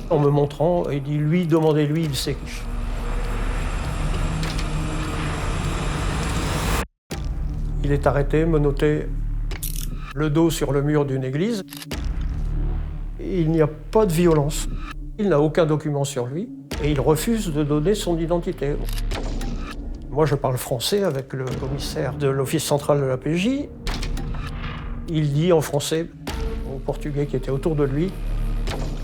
En me montrant, il dit « lui, demandez-lui, il sait qui ». Il est arrêté, menotté, le dos sur le mur d'une église. Il n'y a pas de violence. Il n'a aucun document sur lui et il refuse de donner son identité. Moi, je parle français avec le commissaire de l'Office central de la PJ. Il dit en français aux Portugais qui étaient autour de lui,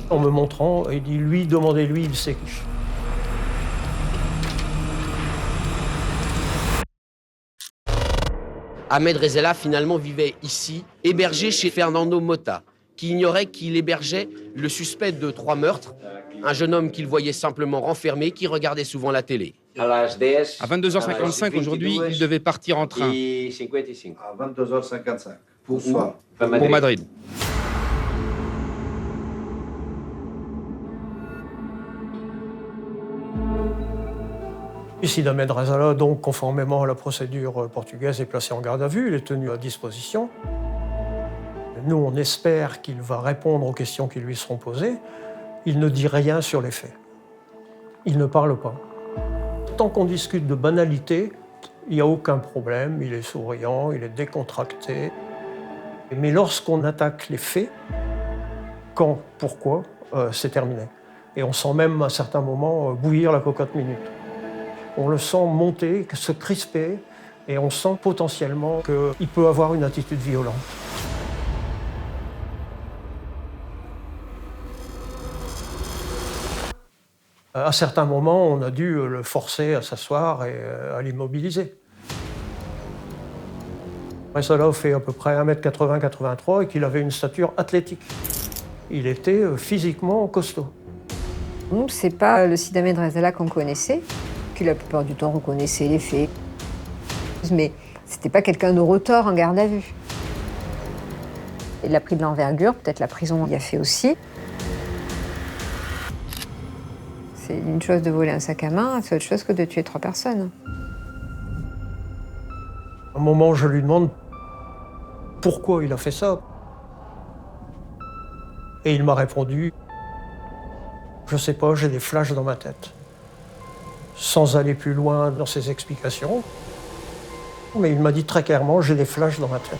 en me montrant, il dit « lui, demandez-lui, il sait qui ». Ahmed Rezela finalement vivait ici, hébergé chez Fernando Mota, qui ignorait qu'il hébergeait le suspect de 3 meurtres, un jeune homme qu'il voyait simplement renfermé, qui regardait souvent la télé. À 22h55 aujourd'hui, il devait partir en train À 22h55. Bonsoir. pour Madrid. Sid Ahmed Rezela, donc, conformément à la procédure portugaise, est placé en garde à vue, il est tenu à disposition. Nous, on espère qu'il va répondre aux questions qui lui seront posées. Il ne dit rien sur les faits. Il ne parle pas. Tant qu'on discute de banalité, il n'y a aucun problème, il est souriant, il est décontracté. Mais lorsqu'on attaque les faits, quand, pourquoi, c'est terminé. Et on sent même à certains moments bouillir la cocotte minute. On le sent monter, se crisper, et on sent potentiellement qu'il peut avoir une attitude violente. À certains moments, on a dû le forcer à s'asseoir et à l'immobiliser. Rezela fait à peu près 1m80-83 et qu'il avait une stature athlétique. Il était physiquement costaud. Nous, c'est pas le Sid Ahmed Rezela qu'on connaissait, qui la plupart du temps reconnaissait les faits. Mais c'était pas quelqu'un de retors en garde à vue. Il a pris de l'envergure, peut-être la prison y a fait aussi. C'est une chose de voler un sac à main, c'est autre chose que de tuer 3 personnes. À un moment, je lui demande pourquoi il a fait ça. Et il m'a répondu « Je sais pas, j'ai des flashs dans ma tête ». Sans aller plus loin dans ses explications, mais il m'a dit très clairement « J'ai des flashs dans ma tête ».